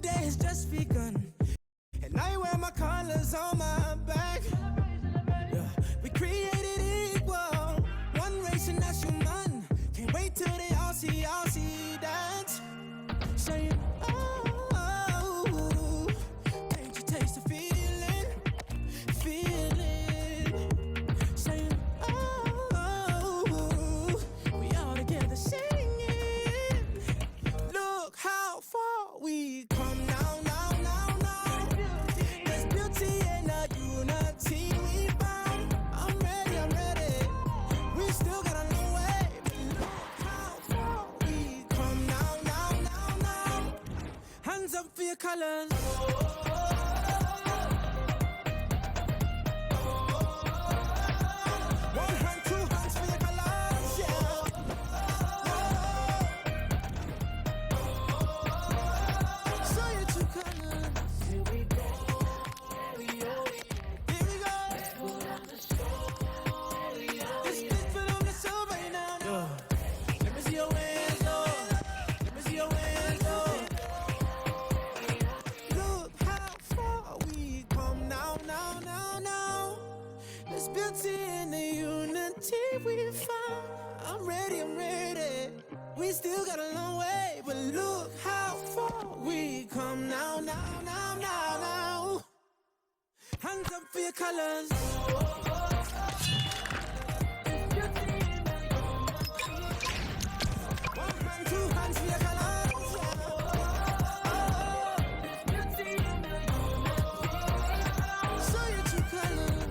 day has just begun and I wear my colors on my back yeah. We created equal one race and that's human can't wait till they all see that saying oh can't you taste the feeling saying oh we all together singing look how far we come now there's beauty in the unity we found I'm ready we still got a long way but look how far we come now hands up for your colors one hand two hands for your colors yeah so your two colors here we go let's put on the show this put on the show right now let me see your hands let me see your hands look how far we come now there's beauty in the unity we found I'm ready we still got a long way but look how far we come now hands up for your colors one hand two hands for your colors so your two colors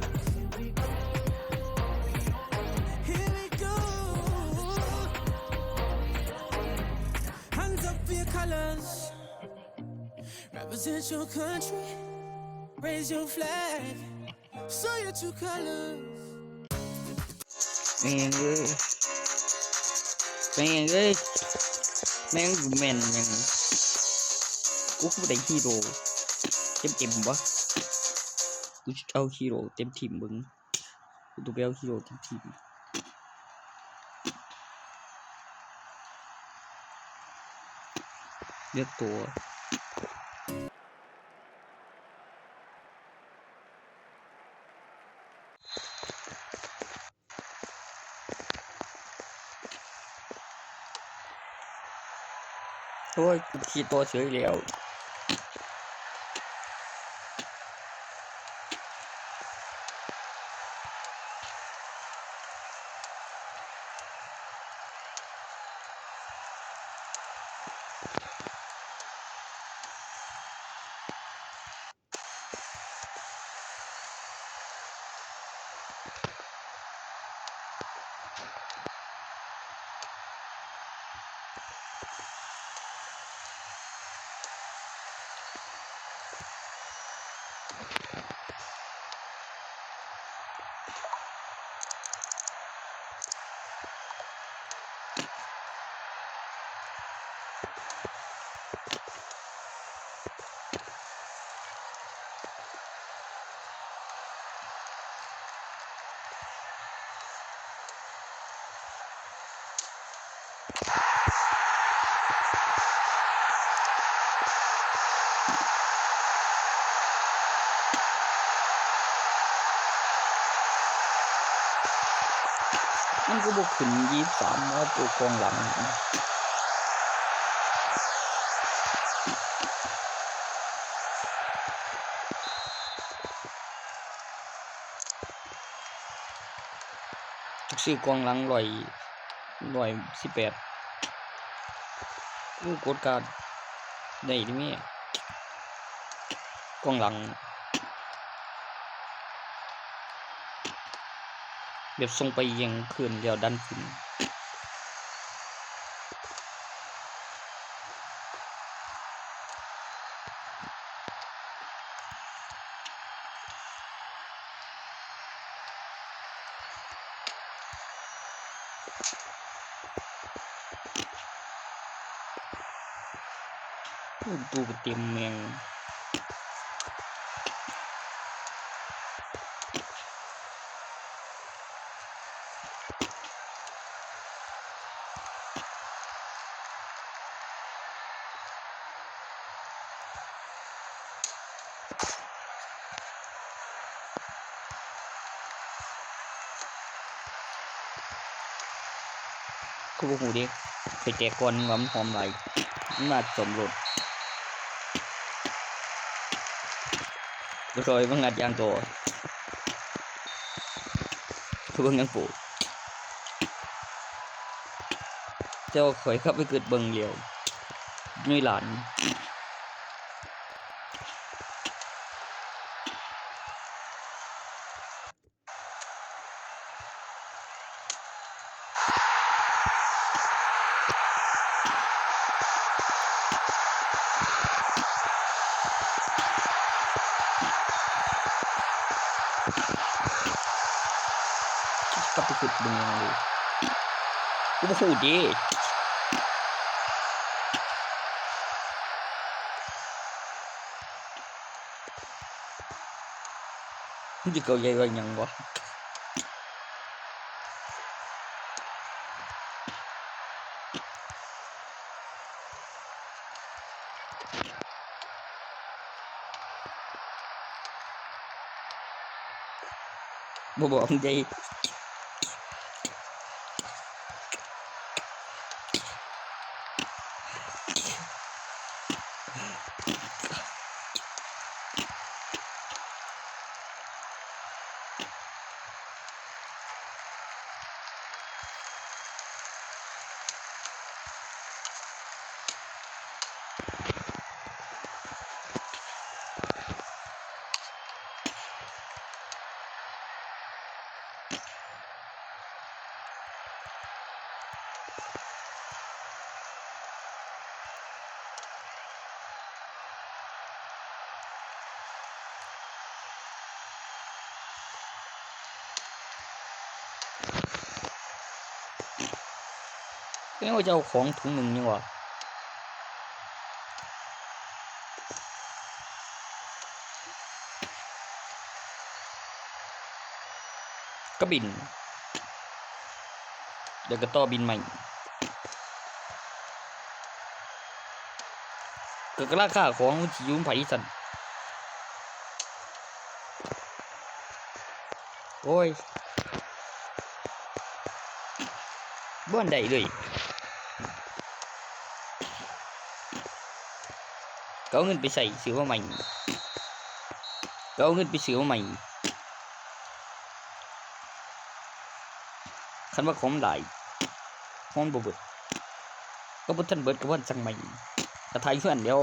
here we go hands up for your colors represent your country raise your flag so your two colors แม่งเอ้ยแม่งกูแม่นยังกูบ่ได้ฮีโร่เต็มบ่กูจะเอาฮีโร่เต็มทีมมึงกูต้องไปเอาฮีโร่เต็มทีมเลือกตัวโอ้ยกูขี่ตัวเฉยแล้วมันก็บ่ขึ้น23ว่าตัวกองหลังซื้อกองหลัง118กูกดการได้ดิแม่กองหลังแบบส่งไปยังขึ้นแล้วดันขึ้นตู้เต็มเมือง กูบ่ฮู้เด้ไปแจกก่อนว่ามันหอมหลายมันมาสมรสบ่ซอยบ่งัดอย่างโตคือเบิ่งหยังโปเจ้าข่อยขับไปเกิดเบิ่งเดียวมีหลานก็ไปฝึกดึงยังเลยกูบ่ฮู้ดิมึงสิเกาใหญ่ว่าหยังวะบ่บอกมึงใจไม่ว่าจะเอาของถุงหนึ่งนี่วะก็บินเดี๋ยวก็ต่อบินใหม่เกิดราคาของที่ยุ่งไผ่สันโอ้ยบ้านใดเลยก็เอาเงินไปใส่ซื้อมาใหม่ก็เอาเงินไปซื้อมาใหม่คันว่าของหลายของบ่เบิดก็บ่ทันเบิดก็บ่สั่งใหม่ก็ถ่ายเพื่อนเดี๋ยว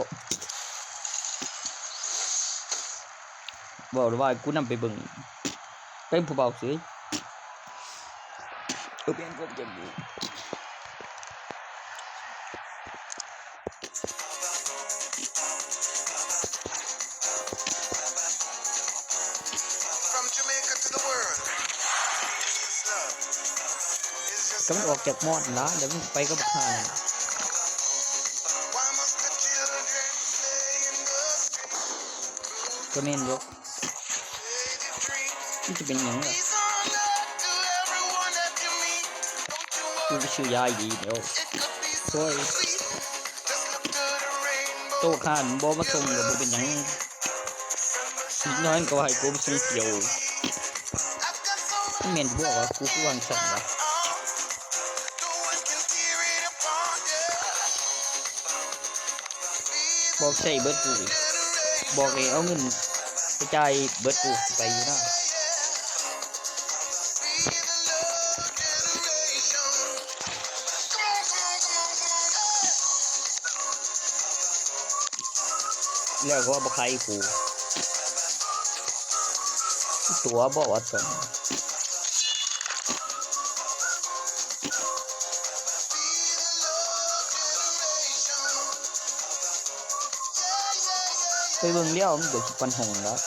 บอกเลยว่ากูนำไปเบิ่งเป็นผู้เบาซื้อเปลี่ยนกบจังอยู่ก็มันออกจากมอดนะเดี๋ยวมันไปก็ผ่านก็เน้นยกนี่จะเป็นยังไงกูไปชื่อยายดีเดี๋ยวช่วยโตขานบ่มาส่งกับบ่เป็นยังนิดน้อยก็ให้กูไปซื้อเกี่ยวนี่แม่นบอกว่ากูคือวางสั่นวะบอกใส่เบิดกูบอกให้เอาเงินไปจ่ายเบิดกูไปอยู่นะแล้วก็บอกใครกูตัวบอกว่าสนไปเบิ่งเลี้ยวมันเดี๋ยวปันหงแล้ว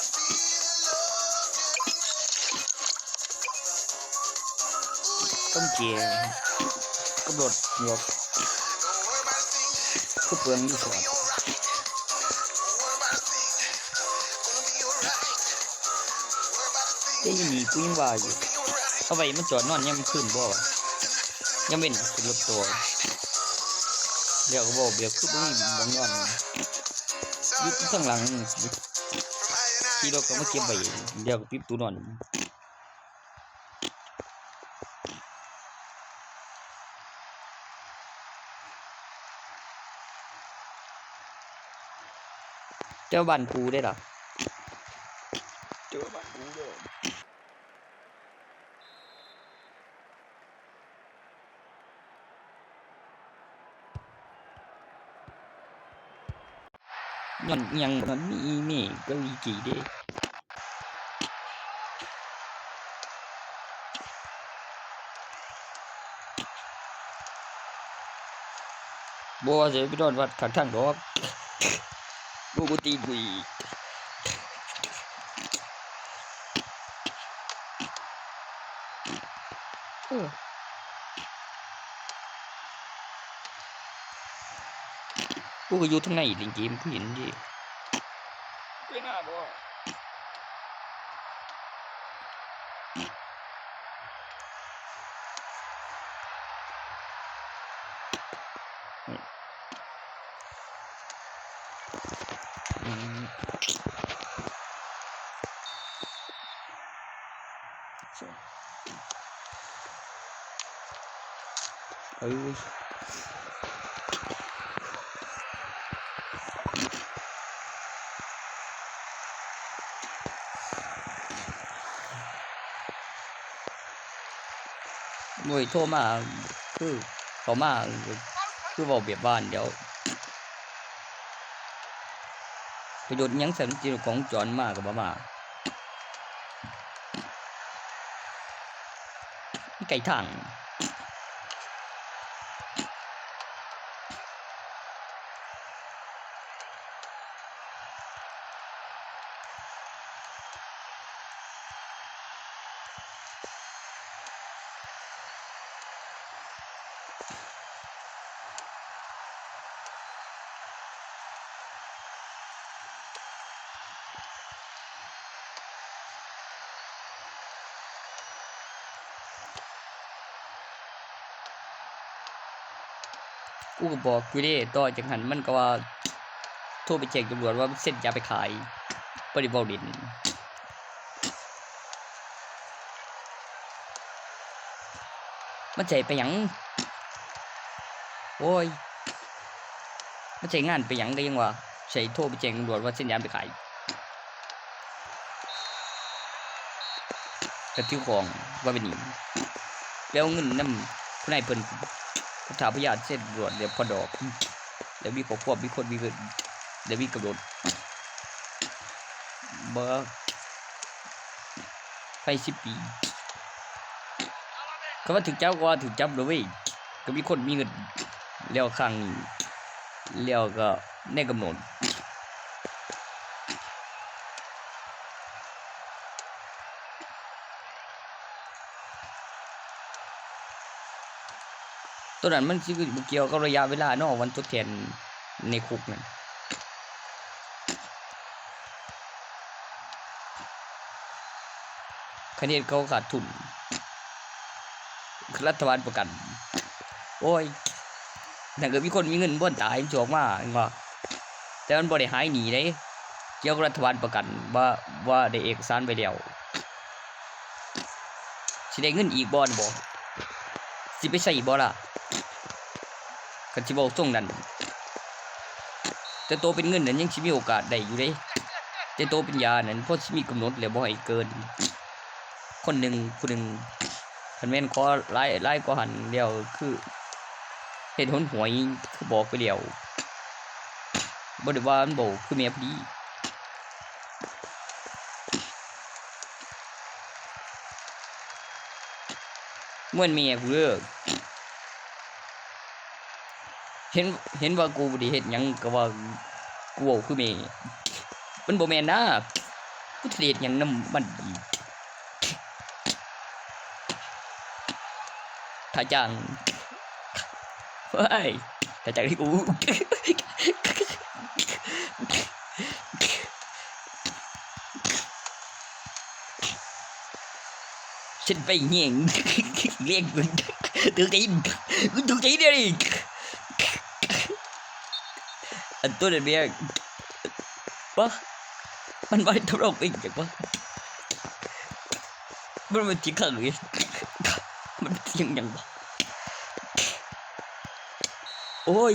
ต้มเจียก็โดดยกก็เปลืองอยู่สวนได้ยินดีกูยังว่าอยู่เอาไว้มันจอดนอนยังมันขึ้นบ่วะยังเป็นรถตัวเดี๋ยวก็บอกเดี๋ยวคือบ่มีบ่นอนยึดข้างหลังที่เราก็มาเก็บไว้เดี๋ยวก็ปิดตู้นอน เจ้าบ้านกูได้หรอเจ้าบ้านกูเด้อยังมันมีก็วีกี่เด้บัวเสียไปโดนวัดขังทางดอกกูตีบุยกูก็อยู่ทั้งในจริงๆกูเห็นดิไม่น่าบ่มวยโทรมาคือเขามาคือบอกเบียบบ้านเดี๋ยวประโยชน์ยังสำคัญของจอนมากกับบ้ามาไก่ทางกูก็บอกกูดิต่อจากหันมันก็ว่าโทรไปแจ้งตำรวจว่าเส้นยาไปขายปริบอดินมันใจไปหยังโอ้ยมันใจงานไปหยังได้ยังวะใช้โทรไปแจ้งตำรวจว่าเส้นยาไปขายกระทิ้วของว่าเป็นหนีแล้วเงินน้ำผู้นายเพิ่นผู้ถาพยานเส้นตำรวจเดี๋ยวพอดอกเดี๋ยวมีขอควบมีคนมีเงินเดี๋ยวมีกำหนดเบอร์ไป10 ปีก็ว่าถึงเจ้าก็ถึงจับเลยเว้ยก็มีคนมีเงินเลี้ยวข้างเลี้ยวก็แน่กำหนดตัวนั้นมันคือเกี่ยวกับระยะเวลาเนาะวันทดแทนในคุกนั่นคะแนนเขาขาดทุนรัฐบาลประกันโอ้ยถ้าเกิดมีคนมีเงินบ่นตายมันจอกมาว่าแต่มันบ่ได้หายหนีเลยเกี่ยวกับรัฐบาลประกันว่าได้เอกสารไปแล้วสิได้เงินอีกบ่บ่สิไปใส่บ่ล่ะกันสิบอกตรงนั้นแต่โตเป็นเงินนั้นยังสิมีโอกาสได้อยู่เด้แต่โตเป็นยานั้นเพราะสิมีกำหนดแล้วบ่ให้เกินคนหนึ่งผู้หนึ่งคันแม่นขอไล่ก็หันเดียวคือเห็นหนหวยคือบอกไปเดียวบ่ได้ว่ามันบอกคือเมียพอดีเมื่อเมียกูเลิกเห็นว่ากูบ่ได้เฮ็ดหยังก็ว่ากูเว้าคือเมียมันบ่แม่นนะกูสิเฮ็ดหยังนำมันดีถ้าจ้างเฮ้ยถ้าจ้างที่กูฉันไปเงี้ยเรียกมึงตื่นตีนเลยอันตัวเดียวปะมันไม่ทำเราเองจังปะมันทิ้งข้างเลยมันทิ้งยังปะโอ้ย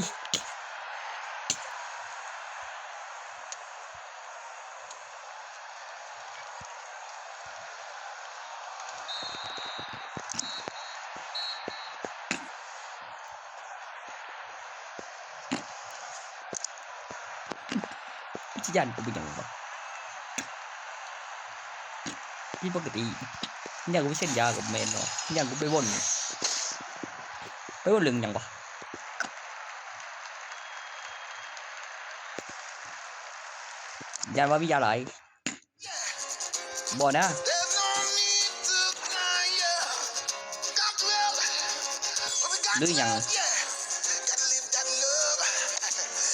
ที่ยันกูเป็นอย่างวะพี่ปกติเนี่ยกูไปเส้นยากับแมนเนาะเนี่ยกูไปวนลึงอย่างวะยันว่ามียาหลายบ่นะหรืออย่าง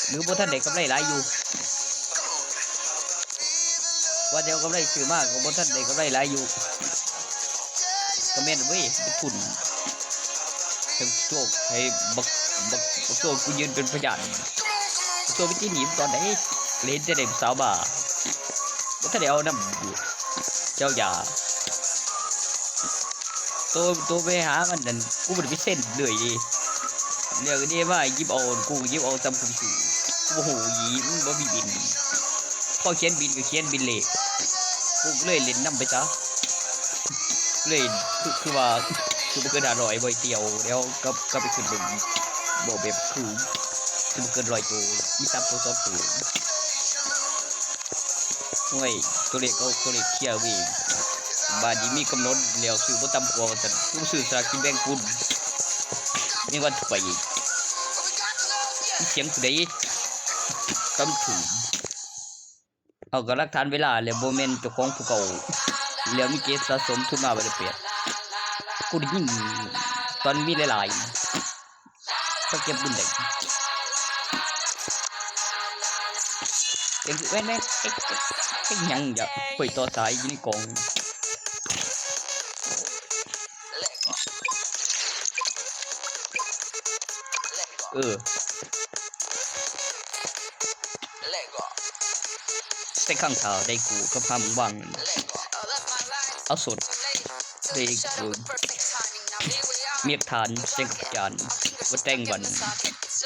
หรือบ่ท่านเด็กกำไรหลายอยู่ว่าเดี๋ยวกำไรซื้อมากก็บ่ท่านเด็กกำไรหลายอยู่ก็แม่นเว้ยเป็นทุนให้โชคให้บักโชคกูยืนเป็นพยานโชควิธีหนีตอนไหนเล่นจะได้สาวบ่าบ่ท่านได้เอาน้ำเจ้ายาตัวไปหามันนั่นกูบ่ได้ไปเส้นเลยดิเดี๋ยวนี้ว่ายิบเอากูยิบเอาจำกูสิโอ้โหยิบบ่มีบินพอเขียนบินก็เขียนบินเลยกูเลยเล่นน้ำไปซะเลยคือว่าคือบ่เกิน500บ่เตียวแล้วก็ไปขึ้นบึงบ่แบบคือบ่เกิน100ตัวมี3ตัว2ตัวโอ้ยตัวเล็กเคลียร์วิ่งบาดนี้มีกำหนดแล้วซื้อบ่ต่ำกว่าซั่นกูซื้อสลากกินแบ่งคุณนี่ว่าไปเสียงผู้ใดกำถึงเอาก็หลักฐานเวลาแล้วบ่แม่นเจ้าของผู้เก่าแล้วมีเกณฑ์สะสมทุนมาบ่ได้เปรียบกูได้ยินตอนมีหลายๆก็เก็บบุญได้เอ็งแม่เอ็งยังอย่าไปต่อสายอยู่ในกองแต่ข้างข่าวได้กูก็พามึงวางเอาสดได้กูเมียกฐานเสียงกับจานว่าแต่งวัน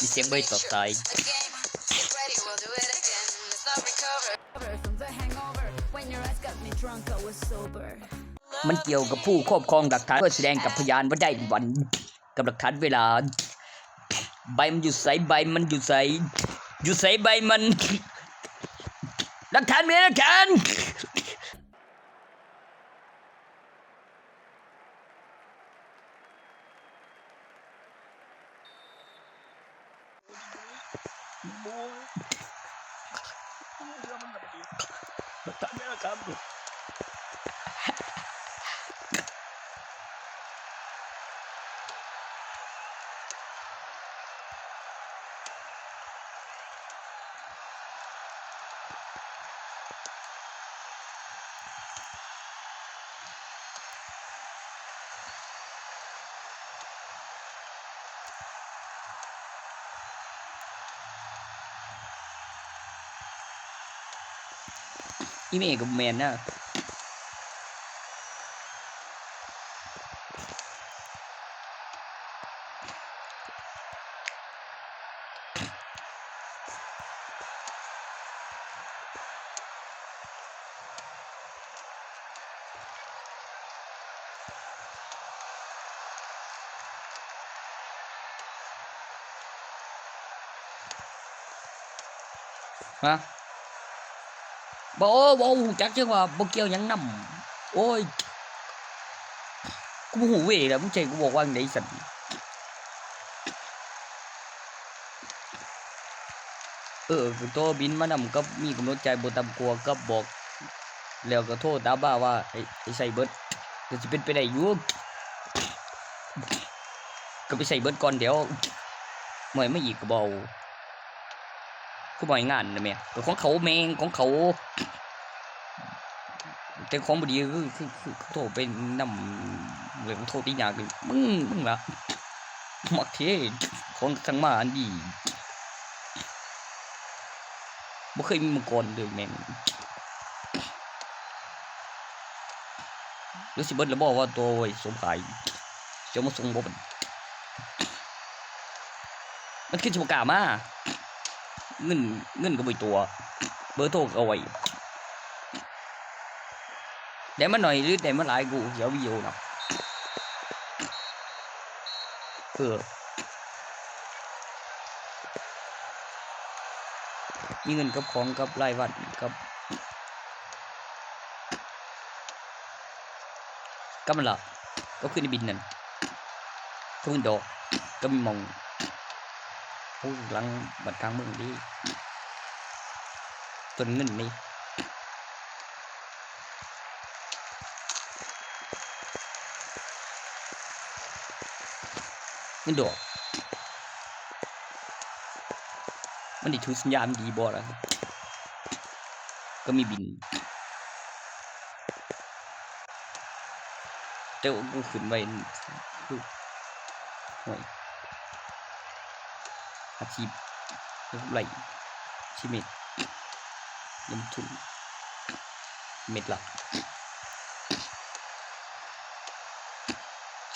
มีเสียงใบต่อสายมันเกี่ยวกับผู้ครอบครองหลักฐานเพื่อแสดงกับพยานว่าได้วันกับหลักฐานเวลาใบมันอยู่ใสใบมันอยู่ใสใบมันหลักฐานมีหลักฐานอีเมย์กับแมนนะฮะบ่จักจังว่าบ่เกี่ยวหยังนำโอ้ยกูบ่ฮู้เว้ยแล้วมึงใจกูบอกว่าจังได๋สั่นตัวบินมานำกับมีกำหนดจ่ายบ่ต่ำกว่ากับบอกแล้วก็โทรตามบ้าว่าไอ้ใส่เบิดก็สิเป็นไปได้อยู่ก็ไปใส่เบิดก่อนเดี๋ยวหม่ไม่อีกก็บ่เอากูบ่ให้งานนะแม่ก็ของเขาแม่งของเขาแต่ของบ่ดีคือโทรไปนำเรื่องโทรตีหยากมึงล่ะมักเทของทั้งมาอันดีบ่เคยมีมาก่อนเลยแม่งหรือสิเบิดแล้วบอกว่าตัวไว้สมขายจะมาส่งบ่มันคือสิบ่กล้ามาเงินก็บ่ตัวเบอร์โทรเอาไว้ได้มาหน่อยหรือได้มาหลายกูเดี๋ยววิดีโอนะ มีเงินกับของกับรายวันกับมันล่ะก็ขึ้นในบินนั่นทุนดอกก็มีมองผู้หลังบัดกลางเมืองดีต้นเงินนี่เงินดอกมันได้ถือสัญญาณดีบ่ล่ะก็มีบินแต่กูขึ้นไว้คือห่วยอาชีพไหลชีเม็ดลงทุนเม็ดละ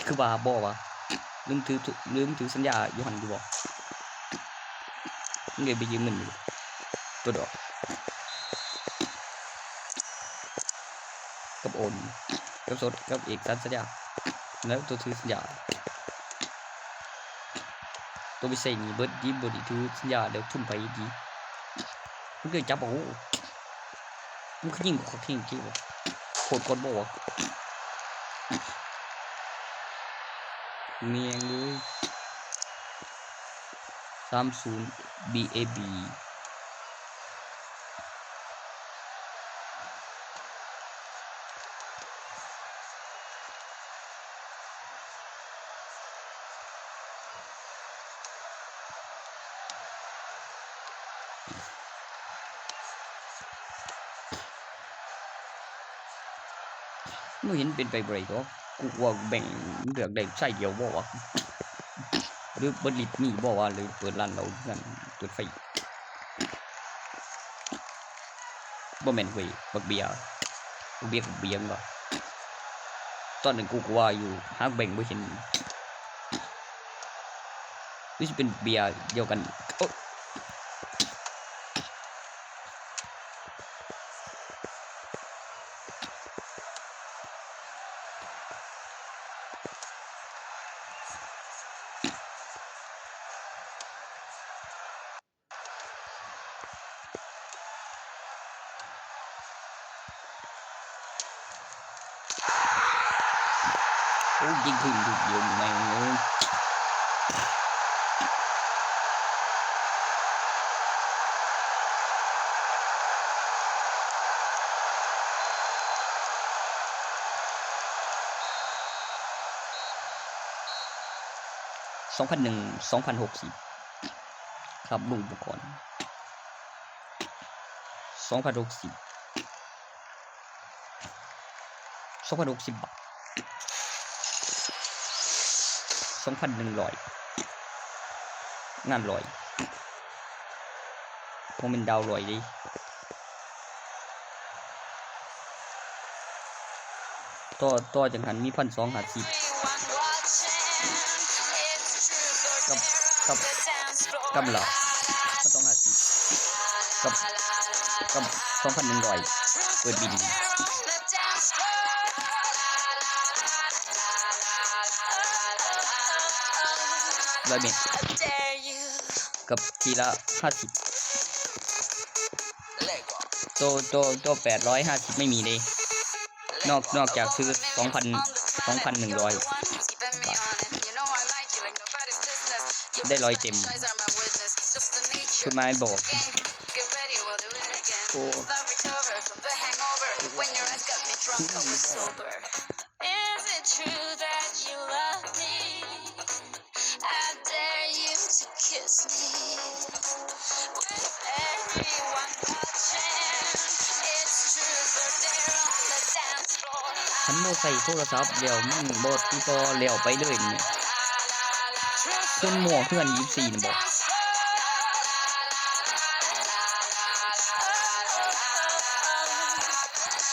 คือว่าบ่วะลืมถือสัญญาอยู่หั่นอยู่บ่มึงได้ไปยืมเงินอยู่ตัวดอกกับโอนกับสดกับเอกสารสัญญาแล้วตัวถือสัญญาตัวไปใส่นี่เบิดดีบ่ได้ถือสัญญาแล้วทุนไปดีมึงเคยจับบ่มึงคือยิงกูทิ้งกี่บ่โคตรกดบ่วะเมียงเลย30 BAB มึงเห็นเป็นไปบ่ได้ดอกกูว่าแบ่งเลือกได้ใช้เดียวบ่วะหรือบ่ลิตมีบ่วะหรือเปิดร้านเรากันเปิดไฟบ่แม่นเว้ยบักเบียร์บ่ตอนนั้นกูก็ว่าอยู่หากแบ่งบ่เห็นหรือสิเป็นเบียร์เดียวกันโอ้ยิงถึงถูกเดียวแม่งเลย2001-2060ครับลุงอุปกรณ์2060 บาท2,100งาน100ผมเป็นดาว100ดิต่อจังหันมี 1,250 กับหลัก 1,250 กับ 2,100 เปิดบิน100 เมตรกับทีละ50ตัว850ไม่มีเลยนอกจากซื้อ 2,100 บาทได้100เต็มคุณไม้บอกโอ้ฉันบ่ใส่โทรศัพท์แล้วมันบ่ติดต่อแล้วไปเลยนี่คนหมวกเพื่อน24น่ะบอก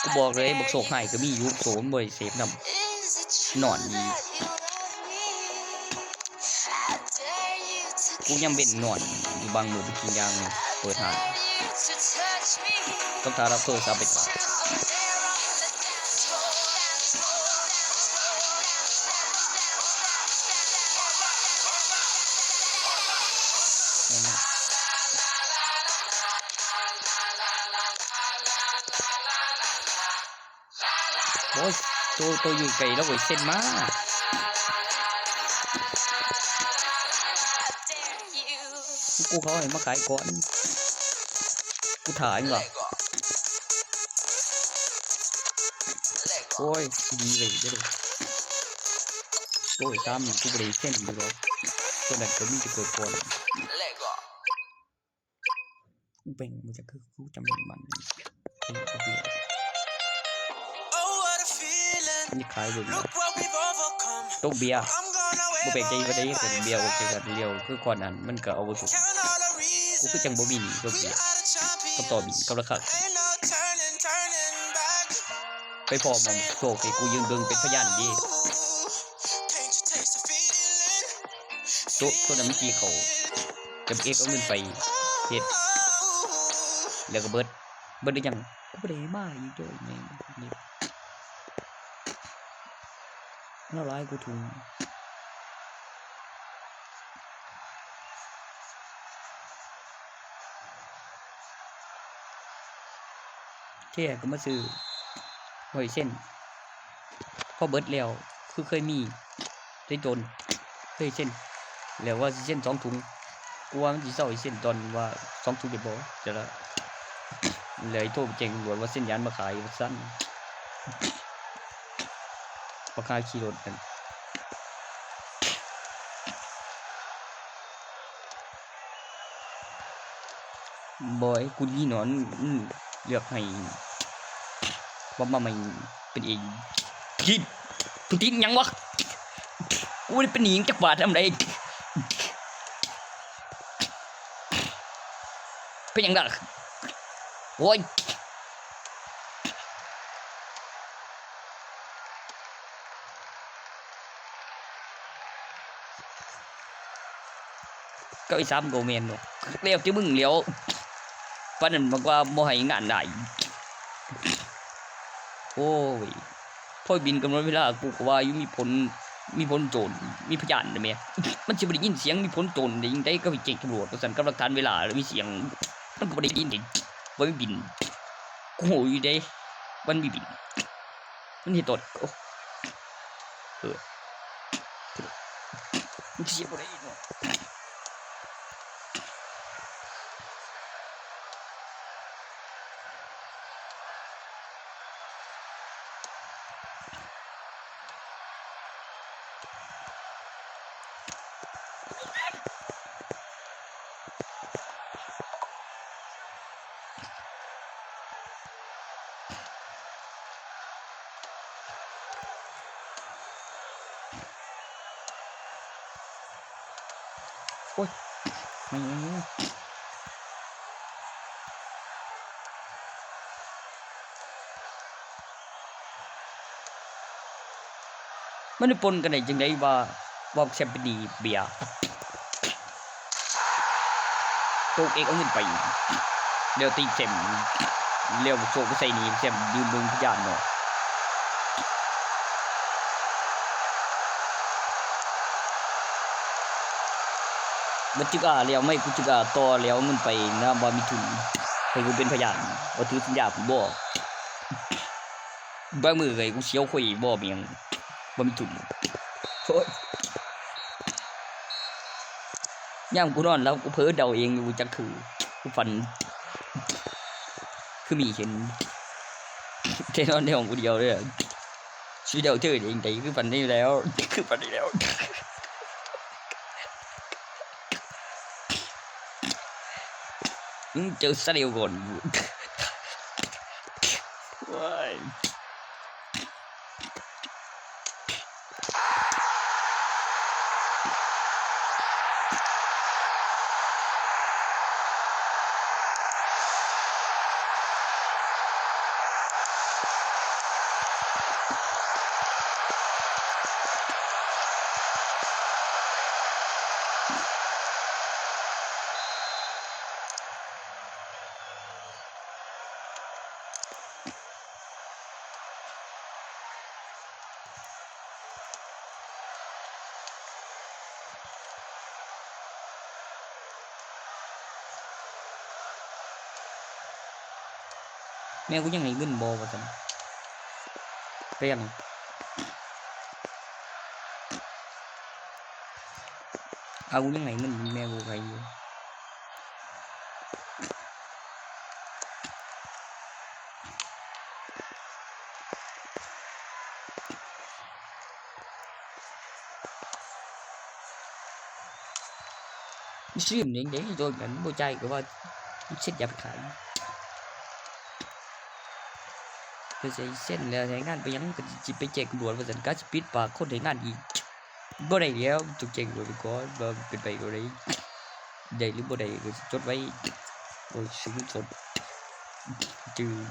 กูบอกเลยบักโศกหายก็มีอยู่โสมบ่ได้เสพนำนอนดีกูยังเป็นนอนอยู่บางมื้อไปกินยางเปิดหาต้องรับโทรศัพท์ไปตลาด อ้ยตัวอยู่ไกลแล้วเว้ยเส้นมากูเขาให้มาขายก่อนกูถ่ายก่อนโอ้ยดีเลยเด้อโอ้ยตามกูบริเส้นอยู่หรอกตัวนั้นก็มีจะเกิดก่อนกูแบ่งมันจะคือกูจำมันเป็นกระเบียดนี่ขายอยู่นะตกเบียร์กูแบ่งใจไปได้เกิดเบียร์โอเคกันเดียวคือก่อนนั้นมันก็เอาไปถูกกูคือจังบ่บินตกเบียร์ก็ต่อบินกับราคาไปพอมันโศกให้กูยืนเบิ่งเป็นพยานดิตัวนั้นเมื่อกี้เขากับเอกเอาเงินไปเฮ็ดแล้วก็เบิดได้ยังกูบ่ได้มาอีกด้วยแม่งนี่น่าร้ายกูทุงแค่ก็มาซื้อหอยเส้นพอเบิดแล้วคือเคยมีได้จนเคยเส้นแล้วว่าเส้น2 ถุงกูว่ามันสิเศร้าเส้นตอนว่า2 ถุงเดี๋ยวบ่จะละเลยโทรแจ้งตำรวจว่าเส้นยานมาขายสั้นราคาขี่รถกันบอยกูยี่นอนเลือกให้ว่ามาไม่เป็นเองคิดกูทิ้งยังวะกูได้เป็นหญิงจักบาททำไรเป็นยังไงโอ้ยก็ไอ้3 โกเมนเนาะเลี้ยวที่มึงเลี้ยวปันนั้นบอกว่าโมให้งานได้โอ้ยพ่อบินกำหนดเวลากูก็ว่าอยู่มีผลโจรมีพยานนะแม่มันสิบ่ได้ยินเสียงมีผลโจรได้ยังไดก็ไปแจ้งตำรวจว่าซั่นกับหลักฐานเวลาแล้วมีเสียงมันก็บ่ได้ยินดิบ่มีบินกูโหอยู่เด้มันมีบินมันเฮ็ดตดมันสิบ่ได้เนาะโอ้ยไม่มันได้ปนกันได้จังได๋ว่าแชมเปญดีเบียร์โตกเอกเอาเงินไปเดี๋ยวตีเข็มเร็วโซก็ใส่นี่เข็มยืมมึงพยานเนาะบัดจิกาแล้วไม่กูจิกาต่อแล้วเงินไปนะบ่มีทุนให้กูเป็นพยานว่าถือสัญญาผมบ่บางมื้อไงกูเสียวข่อยบ่มีหยังบ่มีทุนโอ้ยยามกูนอนแล้วกูเพ้อเดาเองกูจักคือกูฝันคือมีเห็นแค่นอนในห้องกูเดียวเลยชีวิตเดาเธอเองใจคือฝันได้แล้วคือฝันได้แล้วเจอซะเดียวก่อนว้ายแม่กูยังให้เงินบ่ว่าซั่นไป เรียงเอายังไงมันมีแมวใครอยู่ชื่อmình để tôi nhận mua chai của bạn xích nhập khải tôi sẽ xem là thấy ngàn bây giờ chỉ bị chạy đuổi và dần cá speed và không thấy ngàn gì bữa này đéo tụi chạy rồi có và cái bày rồi đấy đây lúc bữa này chốt váy rồi sử dụng chốt trừ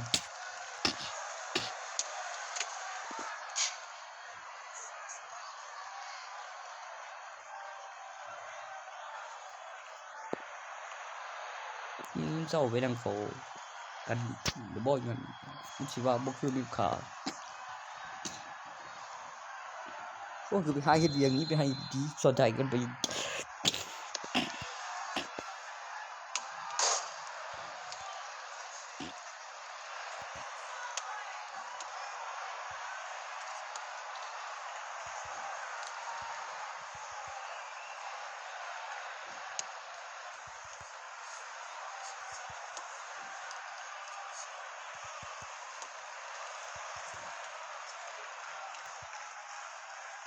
sau với đằng khổกันบ่อยมันสิว่าบ่คือมีขาก็คือไปหาเฮ็ดอย่างนี้ไปให้ดีสนใจกันไป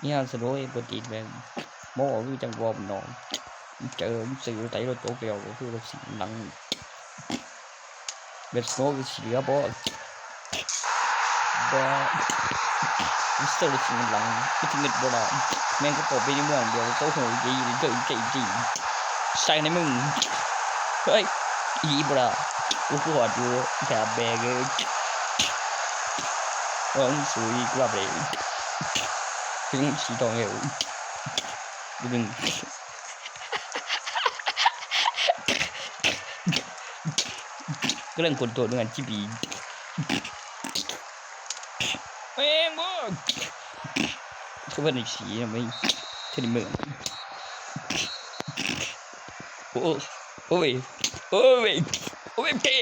เนี่ยสโลว์ปกติแบบหมอคือจังวอมนอนเจอสื่อไตรถโตเกียวก็คือรถสีหนังแบบสโลว์สีเหลือบ่มิสเตอร์สีหลังไม่ถึงเม็ดบ่ได้แม่งก็ตกไปในเมืองเดียวโตโหดีเกินใจใส่ในมึงเฮ้ยอีบ่ล่ะกูปวดอยู่แถบแบกเลยสวยกว่าเลยถึงสีทองเหลวดึงก็เรื่องคนตัวด้วยกันจีบีเอ็งบ่เขาเป็นอีกสีไม่ใช่ในเมืองโอ้ยโอ้ยโอ้ยเท่